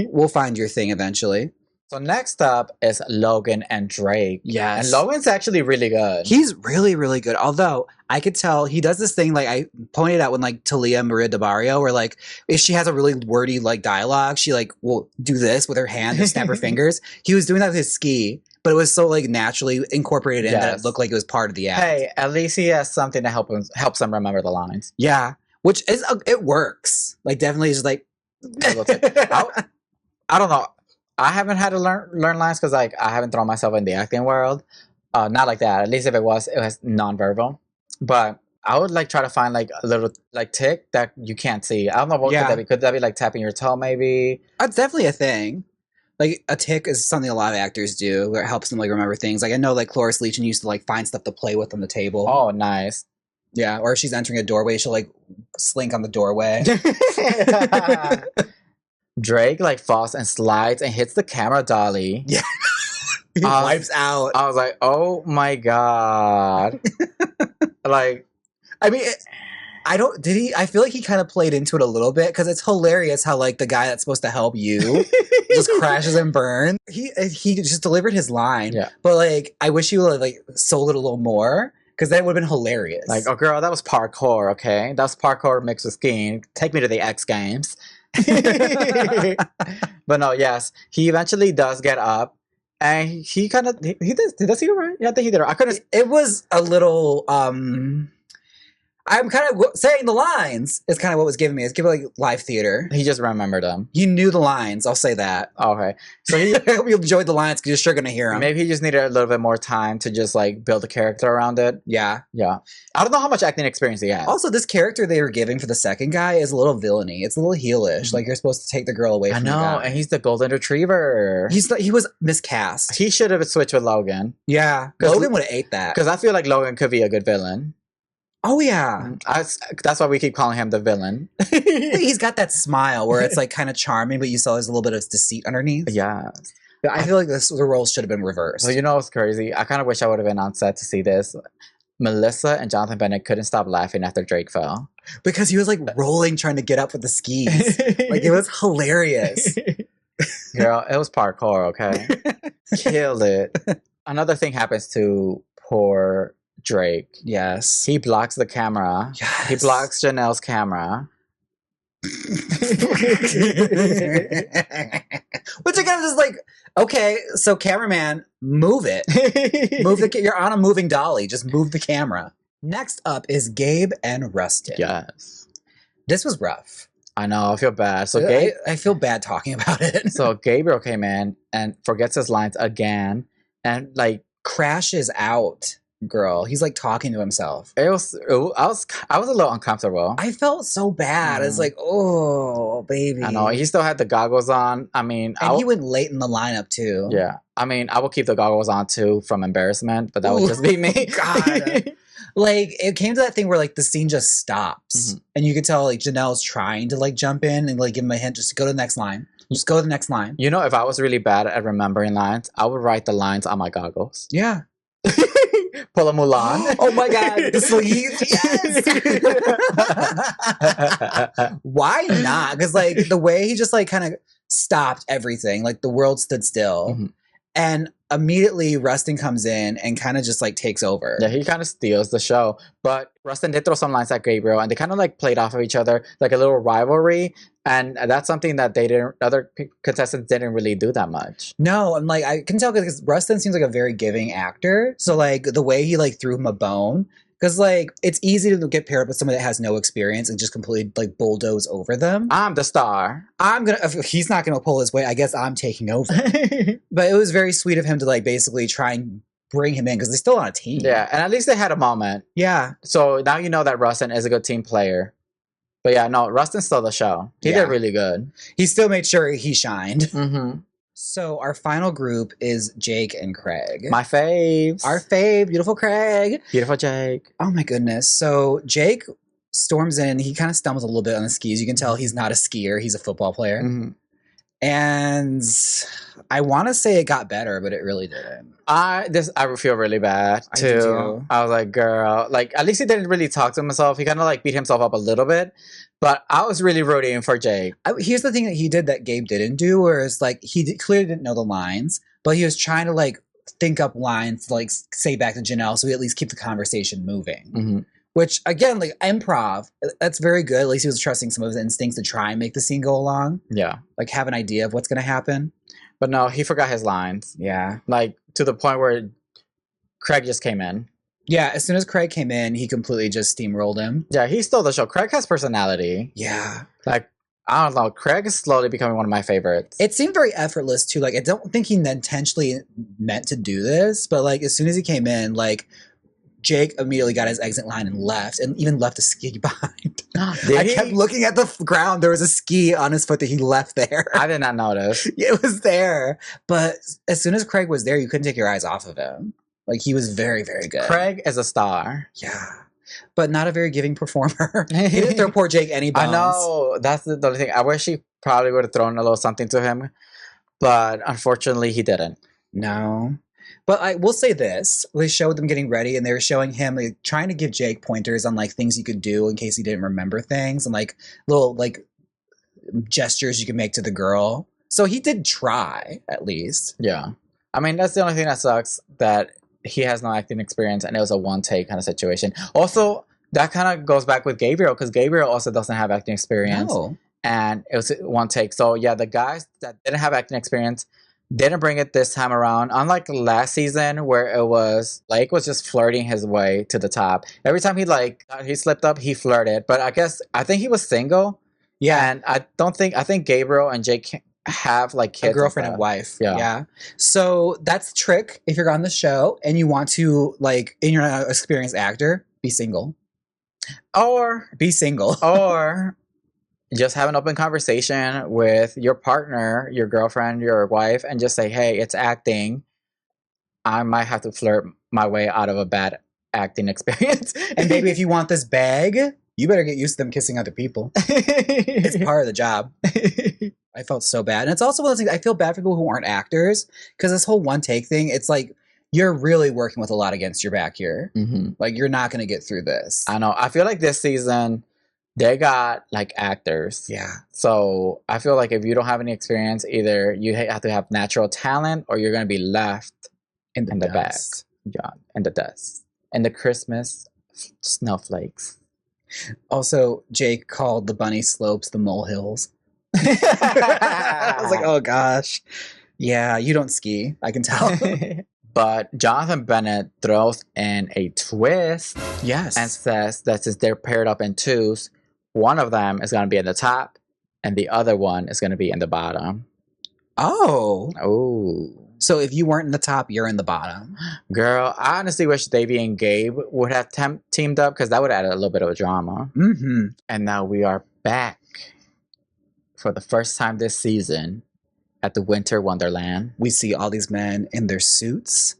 We'll find your thing eventually. So next up is Logan and Drake. Yes. And Logan's actually really good. He's really, really good. Although I could tell he does this thing like I pointed out when like Talia Maria DeBarrio, where like if she has a really wordy like dialogue, she like will do this with her hand and snap her fingers. He was doing that with his ski, but it was so like naturally incorporated in that it looked like it was part of the act. Hey, at least he has something to helps him remember the lines. Yeah, which is it works. Like definitely just like I don't know. I haven't had to learn lines because like I haven't thrown myself in the acting world. Not like that. At least if it was nonverbal. But I would like try to find like a little like tick that you can't see. I don't know what could that be. Could that be like tapping your toe maybe? That's definitely a thing. Like a tick is something a lot of actors do where it helps them like remember things. Like I know like Cloris Leachman used to like find stuff to play with on the table. Oh, nice. Yeah, or if she's entering a doorway, she'll like slink on the doorway. Drake like falls and slides and hits the camera dolly. Yeah. He wipes out. I was like, oh my God. Like, I mean, I feel like he kind of played into it a little bit because it's hilarious how like the guy that's supposed to help you just crashes and burns. He just delivered his line. Yeah. But like, I wish he would have like sold it a little more because that would have been hilarious. Like, oh girl, that was parkour, okay? That was parkour mixed with skiing. Take me to the X Games. But no, yes, he eventually does get up, and he kind of does he do it right? Yeah, I think he did it. I couldn't. It was a little. I'm kind of saying the lines is kind of what was giving me. It's giving like live theater. He just remembered them. You knew the lines. I'll say that. Okay, so I hope you enjoyed the lines because you're sure gonna hear them. Maybe he just needed a little bit more time to just like build a character around it. Yeah. I don't know how much acting experience he has. Also, this character they were giving for the second guy is a little villainy. It's a little heelish. Mm-hmm. Like you're supposed to take the girl away from I know, the guy. and he's the golden retriever. He was miscast. He should have switched with Logan. Yeah, Logan would have ate that because I feel like Logan could be a good villain. Oh yeah, that's why we keep calling him the villain. He's got that smile where it's like kind of charming, but you saw there's a little bit of deceit underneath. Yeah, I feel like the roles should have been reversed. Well, you know what's crazy? I kind of wish I would have been on set to see this. Melissa and Jonathan Bennett couldn't stop laughing after Drake fell because he was like rolling, trying to get up with the skis. Like it was hilarious. Girl, it was parkour. Okay, killed it. Another thing happens to poor Drake. Yes. He blocks the camera. Yes. He blocks Janelle's camera. Which again is like, okay, so cameraman, move it. You're on a moving dolly. Just move the camera. Next up is Gabe and Rustin. Yes. This was rough. I know, I feel bad. So I feel bad talking about it. So Gabriel came in and forgets his lines again and like crashes out. Girl, he's like talking to himself. I was a little uncomfortable. I felt so bad. It's like, oh baby. I know he still had the goggles on. I mean, and he went late in the lineup too. Yeah, I mean, I will keep the goggles on too from embarrassment, but that would just be me. God. Like it came to that thing where like the scene just stops, and you could tell like Janelle's trying to like jump in and like give him a hint just to go to the next line. Just go to the next line. You know, if I was really bad at remembering lines, I would write the lines on my goggles. Yeah. Pull a Mulan. Oh my God, the sleeves. Yes. Why not? Because like the way he just like kind of stopped everything, like the world stood still, and immediately Rustin comes in and kind of just like takes over. Yeah, he kind of steals the show. But Rustin did throw some lines at Gabriel, and they kind of like played off of each other, like a little rivalry. And that's something that other contestants didn't really do that much. No, I'm like, I can tell because Rustin seems like a very giving actor. So like the way he like threw him a bone, because like it's easy to get paired up with somebody that has no experience and just completely like bulldoze over them. I'm the star. If he's not gonna pull his weight, I guess I'm taking over. But it was very sweet of him to like basically try and bring him in because they're still on a team. Yeah, and at least they had a moment. Yeah. So now you know that Rustin is a good team player. But yeah, no, Rustin stole the show. He did really good. He still made sure he shined. So our final group is Jake and Craig. My faves. Our fave, beautiful Craig. Beautiful Jake. Oh my goodness. So Jake storms in. He kind of stumbles a little bit on the skis. You can tell he's not a skier. He's a football player. And I want to say it got better, but it really didn't. I feel really bad too. I was like, girl, like at least he didn't really talk to himself. He kind of like beat himself up a little bit, but I was really rooting for Jake. Here's the thing that he did that Gabe didn't do, whereas like clearly didn't know the lines, but he was trying to like think up lines to like say back to Janelle, so we at least keep the conversation moving. Which again, like improv, that's very good. At least he was trusting some of his instincts to try and make the scene go along. Yeah, like have an idea of what's going to happen. But no, he forgot his lines. Yeah, like to the point where Craig just came in. Yeah, as soon as Craig came in, he completely just steamrolled him. Yeah, he stole the show. Craig has personality. Yeah, like I don't know. Craig is slowly becoming one of my favorites. It seemed very effortless too. Like I don't think he intentionally meant to do this, but like as soon as he came in, like. Jake immediately got his exit line and left, and even left a ski behind. I kept looking at the ground. There was a ski on his foot that he left there. I did not notice. It was there. But as soon as Craig was there, you couldn't take your eyes off of him. Like, he was very, very good. Craig is a star. Yeah. But not a very giving performer. He didn't throw poor Jake any bones. I know. That's the only thing. I wish he probably would have thrown a little something to him. But unfortunately, he didn't. No. But I will say this, they showed them getting ready and they were showing him like trying to give Jake pointers on like things he could do in case he didn't remember things and like little like gestures you can make to the girl. So he did try at least. Yeah. I mean, that's the only thing that sucks, that he has no acting experience and it was a one take kind of situation. Also, that kind of goes back with Gabriel because Gabriel also doesn't have acting experience. No. And it was one take. So yeah, the guys that didn't have acting experience didn't bring it this time around. Unlike last season where it was Blake was just flirting his way to the top. Every time he slipped up, he flirted. But I think he was single. Yeah. And I think Gabriel and Jake have like kids. A girlfriend and wife. Yeah. So that's the trick if you're on the show and you want to like, and you're not an experienced actor, be single. Or be single. Or just have an open conversation with your partner, your girlfriend, your wife, and just say, hey, it's acting. I might have to flirt my way out of a bad acting experience. And maybe if you want this bag, you better get used to them kissing other people. It's part of the job. I felt so bad. And it's also one of those things, I feel bad for people who aren't actors, because this whole one take thing, it's like, you're really working with a lot against your back here. Like, you're not going to get through this. I know. I feel like this season, they got like actors. Yeah. So I feel like if you don't have any experience, either you have to have natural talent or you're going to be left in the back. Yeah. In the dust. And the Christmas snowflakes. Also, Jake called the bunny slopes the molehills. I was like, oh gosh. Yeah, you don't ski. I can tell. But Jonathan Bennett throws in a twist Yes. and says that since they're paired up in twos, one of them is going to be in the top and the other one is going to be in the bottom. Oh. Oh. So if you weren't in the top, you're in the bottom. Girl, I honestly wish Davey and Gabe would have teamed up because that would add a little bit of drama. Mm-hmm. And now we are back for the first time this season at the Winter Wonderland. We see all these men in their suits.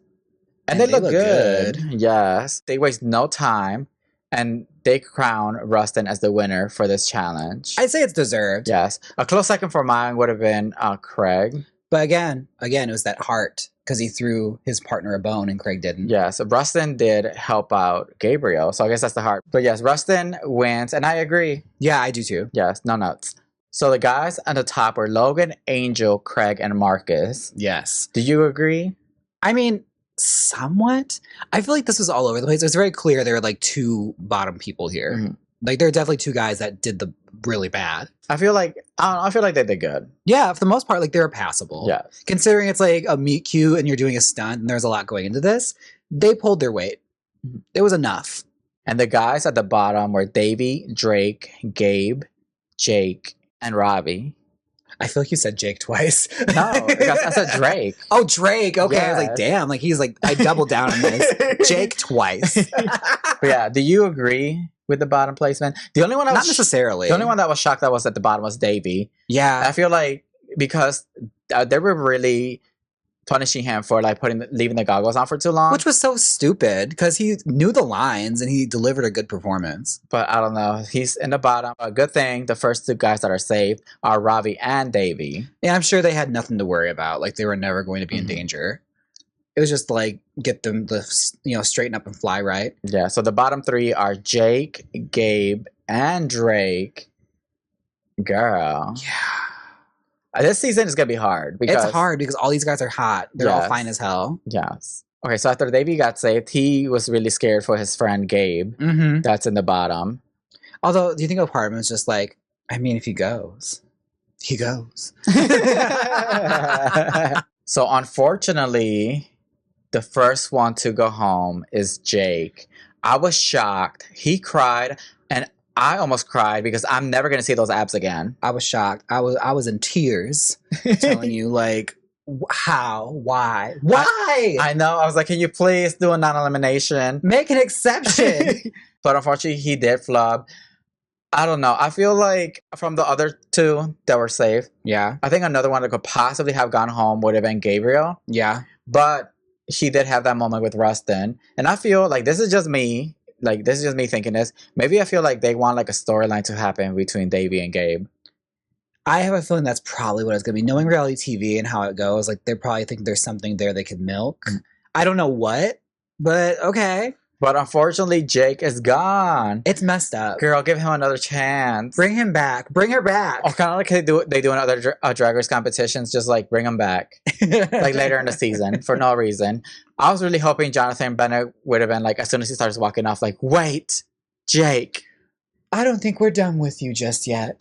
And they look good. Yes. They waste no time. And they crown Rustin as the winner for this challenge. I'd say it's deserved. Yes. A close second for mine would have been Craig. But again, it was that heart because he threw his partner a bone and Craig didn't. Yes. Rustin did help out Gabriel. So I guess that's the heart. But yes, Rustin wins. And I agree. Yeah, I do too. Yes. No notes. So the guys at the top were Logan, Angel, Craig, and Marcus. Yes. Do you agree? I mean, somewhat. I feel like this was all over the place. It was very clear there were like two bottom people here. Mhm. Like there are definitely two guys that did the really bad. I feel like they did good. Yeah, for the most part, like they were passable. Yeah. Considering it's like a meet cute and you're doing a stunt and there's a lot going into this, they pulled their weight. It was enough. And the guys at the bottom were Davey, Drake, Gabe, Jake, and Robbie. I feel like you said Jake twice. No, I said Drake. Oh, Drake. Okay. Yes. I was like, damn. Like he's like, I doubled down on this. Jake twice. But yeah, do you agree with the bottom placement? The only one Not necessarily. The only one that was shocked that was at the bottom was Davey. Yeah. I feel like because they were really punishing him for like leaving the goggles on for too long. Which was so stupid because he knew the lines and he delivered a good performance. But I don't know. He's in the bottom. A good thing the first two guys that are saved are Robbie and Davey. And I'm sure they had nothing to worry about. Like they were never going to be in danger. It was just like get them to straighten up and fly right. Yeah. So the bottom three are Jake, Gabe, and Drake. Girl. Yeah. This season is going to be hard. Because, it's hard because all these guys are hot. They're all fine as hell. Yes. Okay, so after Davey got saved, he was really scared for his friend Gabe. Mm-hmm. That's in the bottom. Although, do you think a part of him is just like, I mean, if he goes, he goes. So unfortunately, the first one to go home is Jake. I was shocked. He cried, and I almost cried because I'm never going to see those abs again. I was shocked. I was in tears telling you, like, how? Why? I know. I was like, can you please do a non-elimination? Make an exception. But unfortunately, he did flub. I don't know. I feel like from the other two that were safe, yeah, I think another one that could possibly have gone home would have been Gabriel. Yeah. But she did have that moment with Rustin. And I feel like this is just me. Like, this is just me thinking this. Maybe I feel like they want, like, a storyline to happen between Davey and Gabe. I have a feeling that's probably what it's going to be. Knowing reality TV and how it goes, like, they probably think there's something there they could milk. I don't know what, but okay. But unfortunately, Jake is gone. It's messed up. Girl, give him another chance. Bring him back. Bring her back. Oh, kind of like they do in other Drag Race competitions, just, like, bring him back. Like, later in the season, for no reason. I was really hoping Jonathan Bennett would have been, like, as soon as he starts walking off, like, wait, Jake. I don't think we're done with you just yet.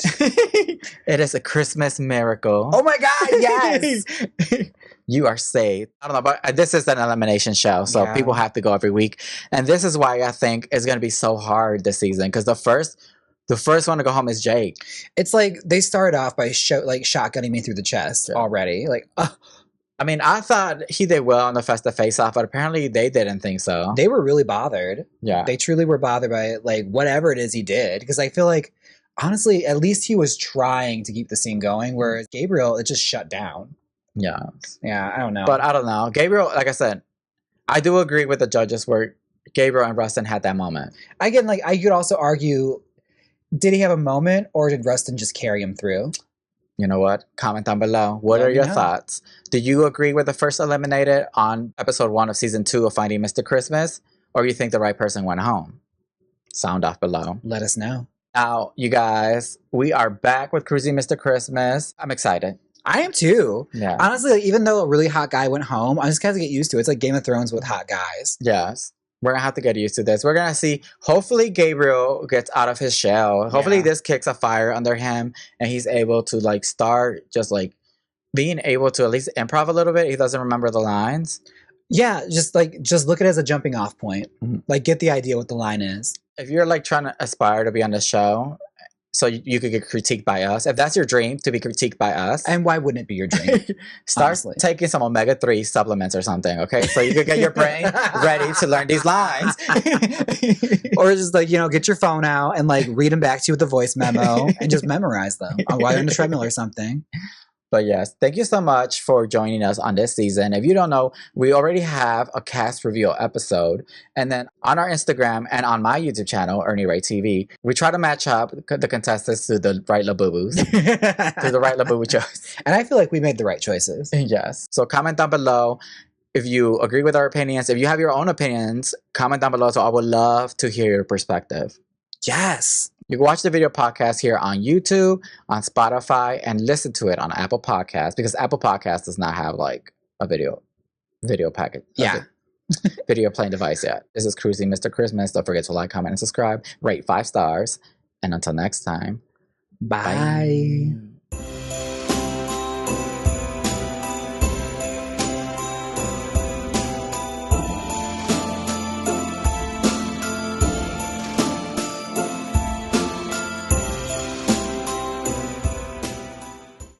It is a Christmas miracle. Oh my God, yes. You are saved. I don't know, but this is an elimination show, so people have to go every week. And this is why I think it's going to be so hard this season, because the first one to go home is Jake. It's like they started off by shotgunning me through the chest already. Like, I mean, I thought he did well on the Festive face-off, but apparently they didn't think so. They were really bothered. Yeah. They truly were bothered by it, like, whatever it is he did. Because I feel like, honestly, at least he was trying to keep the scene going, whereas Gabriel, it just shut down. Yeah. Yeah, I don't know. But I don't know. Gabriel, like I said, I do agree with the judges where Gabriel and Rustin had that moment. Again, like, I could also argue, did he have a moment, or did Rustin just carry him through? You know what? Comment down below. What are your thoughts? Do you agree with the first eliminated on episode 1 of season 2 of Finding Mr. Christmas? Or you think the right person went home? Sound off below. Let us know. Now, you guys, we are back with Cruising Mr. Christmas. I'm excited. I am too. Yeah. Honestly, like, even though a really hot guy went home, I just kind of get used to it. It's like Game of Thrones with hot guys. Yes. We're gonna have to get used to this. We're gonna see. Hopefully, Gabriel gets out of his shell. Hopefully, Yeah. this kicks a fire under him, and he's able to like start just like being able to at least improv a little bit. He doesn't remember the lines. Yeah, just look at it as a jumping off point. Mhm. Like, get the idea what the line is. If you're like trying to aspire to be on the show, so you could get critiqued by us. If that's your dream to be critiqued by us, And why wouldn't it be your dream? start honestly. taking some omega-3 supplements or something, okay? So you could get your brain ready to learn these lines. Or just like, get your phone out and like read them back to you with a voice memo and just memorize them while you're on the treadmill or something. But yes, thank you so much for joining us on this season. If you don't know, we already have a cast reveal episode. And then on our Instagram and on my YouTube channel, Ernie Ray TV, we try to match up the contestants to the right labubus, to the right labubu choice. And I feel like we made the right choices. Yes. So comment down below if you agree with our opinions. If you have your own opinions, comment down below. So I would love to hear your perspective. Yes. You can watch the video podcast here on YouTube, on Spotify, and listen to it on Apple Podcasts because Apple Podcasts does not have like a video packet. Yeah. Video playing device yet. This is Cruising Mr. Christmas. Don't forget to like, comment, and subscribe. Rate 5 stars. And until next time, Bye.